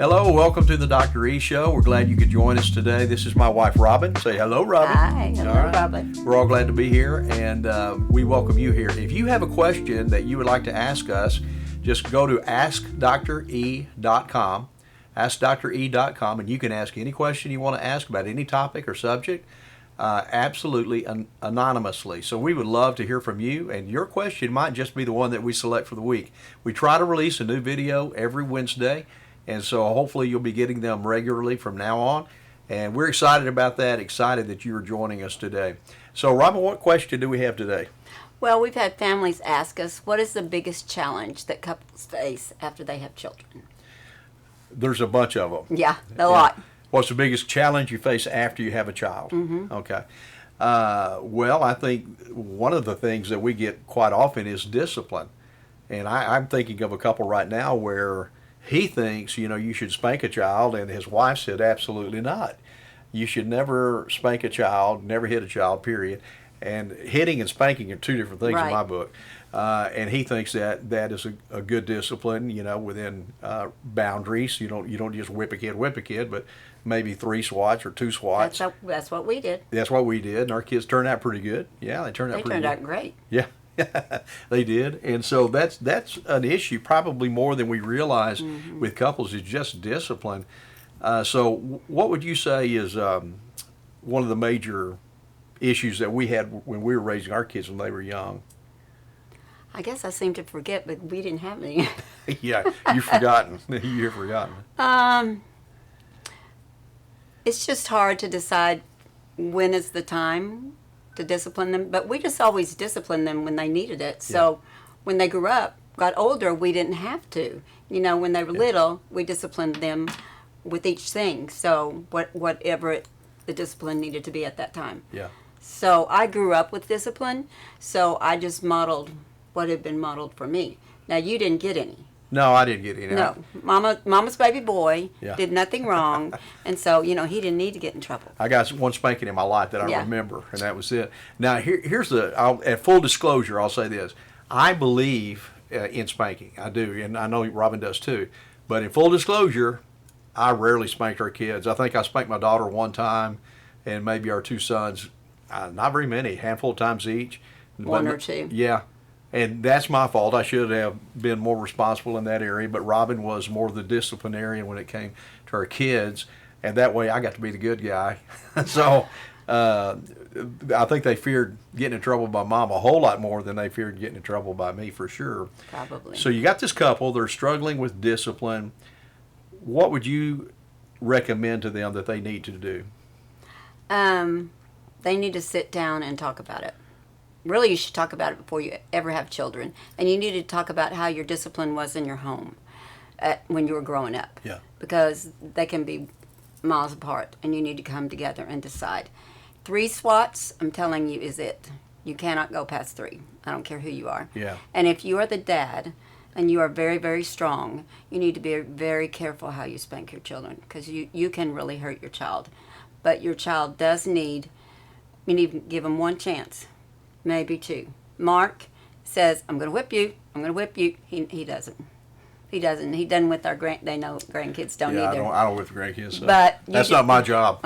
Hello, welcome to the Dr. E Show. We're glad you could join us today. This is my wife, Robin. Say hello, Robin. Hi, hello, All right. Robin. We're all glad to be here, and we welcome you here. If you have a question that you would like to ask us, just go to AskDrE.com, AskDrE.com, and you can ask any question you want to ask about any topic or subject, absolutely anonymously. So we would love to hear from you, and your question might just be the one that we select for the week. We try to release a new video every Wednesday, and so hopefully you'll be getting them regularly from now on. And we're excited about that, excited that you are joining us today. So Robin, what question do we have today? Well, we've had families ask us, what is the biggest challenge that couples face after they have children? There's a bunch of them. Yeah, a lot. What's the biggest challenge you face after you have a child? Mm-hmm. Okay. Well, I think one of the things that we get quite often is discipline. And I'm thinking of a couple right now where he thinks, you should spank a child, and his wife said, absolutely not. You should never spank a child, never hit a child, period. And hitting and spanking are two different things in my book. And he thinks that is a good discipline, within boundaries. You don't just whip a kid, but maybe 3 swats or 2 swats. That's what we did. That's what we did, and our kids turned out pretty good. Yeah, they turned out pretty good. They turned out great. Yeah. They did, and so that's an issue probably more than we realize with couples is just discipline. So what would you say is one of the major issues that we had when we were raising our kids when they were young? I guess I seem to forget, but we didn't have any. Yeah, you've forgotten. You've forgotten. It's just hard to decide when is the time to discipline them, but we just always disciplined them when they needed it. So when they grew up, got older, we didn't have to. When they were little, we disciplined them with each thing. So whatever the discipline needed to be at that time. Yeah. So I grew up with discipline, so I just modeled what had been modeled for me. Now, you didn't get any. No, I didn't get any. No, Mama's baby boy Yeah. did nothing wrong, and so he didn't need to get in trouble. I got one spanking in my life that I Yeah. remember, and that was it. Now, here's at full disclosure, I'll say this. I believe in spanking. I do, and I know Robin does too. But in full disclosure, I rarely spanked our kids. I think I spanked my daughter one time, and maybe our 2 sons, not very many, handful of times each. One or two. Yeah. And that's my fault. I should have been more responsible in that area, but Robin was more the disciplinarian when it came to our kids, and that way I got to be the good guy. So I think they feared getting in trouble by Mom a whole lot more than they feared getting in trouble by me, for sure. Probably. So you got this couple, they're struggling with discipline. What would you recommend to them that they need to do? They need to sit down and talk about it. Really, you should talk about it before you ever have children. And you need to talk about how your discipline was in your home when you were growing up. Yeah. Because they can be miles apart, and you need to come together and decide. 3 swats, I'm telling you, is it. You cannot go past 3. I don't care who you are. Yeah. And if you are the dad and you are very, very strong, you need to be very careful how you spank your children, because you can really hurt your child. But your child does you need to give them 1 chance. Maybe 2. Mark says, I'm going to whip you. I'm going to whip you. He doesn't. He doesn't. He doesn't with our they know grandkids don't either. I don't with grandkids. So But that's not my job.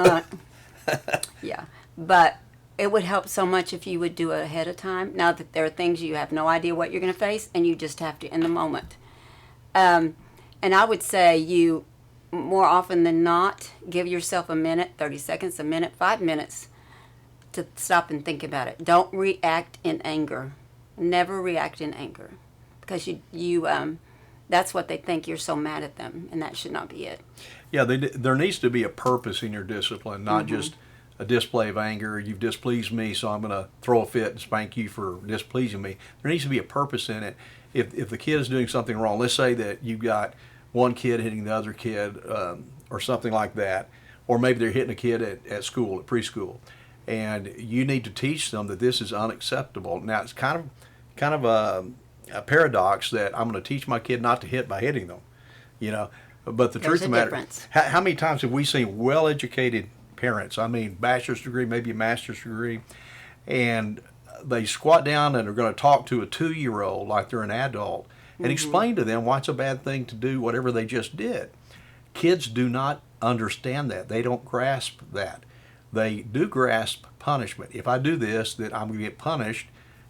Yeah. But it would help so much if you would do it ahead of time. Now that there are things you have no idea what you're going to face, and you just have to in the moment. And I would say you, more often than not, give yourself a minute, 30 seconds, a minute, 5 minutes to stop and think about it. Don't react in anger. Never react in anger, because you that's what they think, you're so mad at them, and that should not be it. Yeah, there needs to be a purpose in your discipline, not just a display of anger. You've displeased me, so I'm going to throw a fit and spank you for displeasing me. There needs to be a purpose in it. If the kid is doing something wrong, let's say that you've got one kid hitting the other kid or something like that, or maybe they're hitting a kid at school, at preschool. And you need to teach them that this is unacceptable. Now, it's kind of a paradox that I'm going to teach my kid not to hit by hitting them, But the truth of the matter, how many times have we seen well-educated parents, I mean bachelor's degree, maybe a master's degree, and they squat down and are going to talk to a 2-year-old like they're an adult and explain to them why it's a bad thing to do whatever they just did. kids do not understand that. They don't grasp that. They do grasp punishment. If I do this, then I'm going to get punished,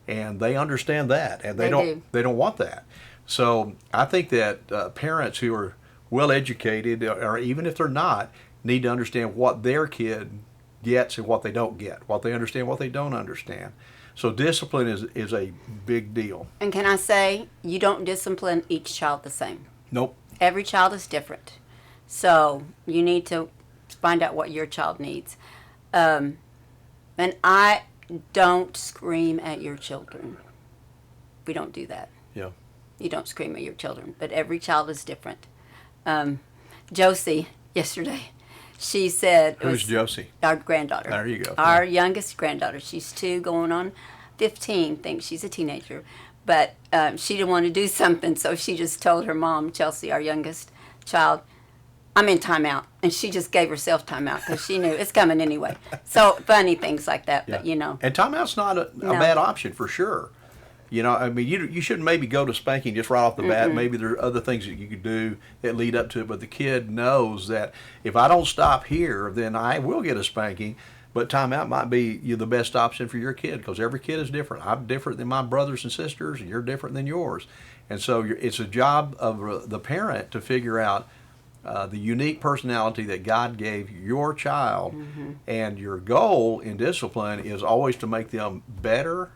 and they understand that, and they don't want that. So I think that parents who are well educated, or even if they're not, need to understand what their kid gets and what they don't get, what they understand, what they don't understand. So discipline is a big deal. And can I say, you don't discipline each child the same. Nope. Every child is different. So you need to find out what your child needs. And I don't scream at your children. We don't do that. Yeah. You don't scream at your children, but every child is different. Josie, yesterday, she said... Who's Josie? Our granddaughter. There you go. Our youngest granddaughter. She's 2 going on 15, thinks she's a teenager. But she didn't want to do something, so she just told her mom, Chelsea, our youngest child, I'm in timeout. And she just gave herself timeout because she knew it's coming anyway. So funny things like that, but you know. And timeout's not a bad option for sure. You know, I mean, you shouldn't maybe go to spanking just right off the bat. Maybe there are other things that you could do that lead up to it. But the kid knows that if I don't stop here, then I will get a spanking. But timeout might be the best option for your kid, because every kid is different. I'm different than my brothers and sisters, and you're different than yours. And so it's a job of the parent to figure out the unique personality that God gave your child. And your goal in discipline is always to make them better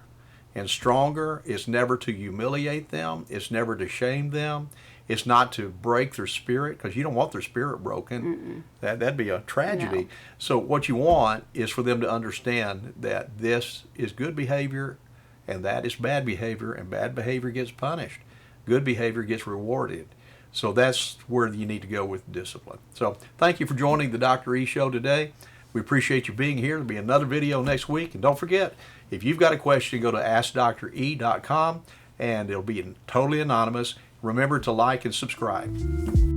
and stronger. It's never to humiliate them. It's never to shame them. It's not to break their spirit, because you don't want their spirit broken. That'd be a tragedy. No. So what you want is for them to understand that this is good behavior and that is bad behavior, and bad behavior gets punished. Good behavior gets rewarded. So that's where you need to go with discipline. So thank you for joining the Dr. E Show today. We appreciate you being here. There'll be another video next week. And don't forget, if you've got a question, go to AskDrE.com, and it'll be totally anonymous. Remember to like and subscribe.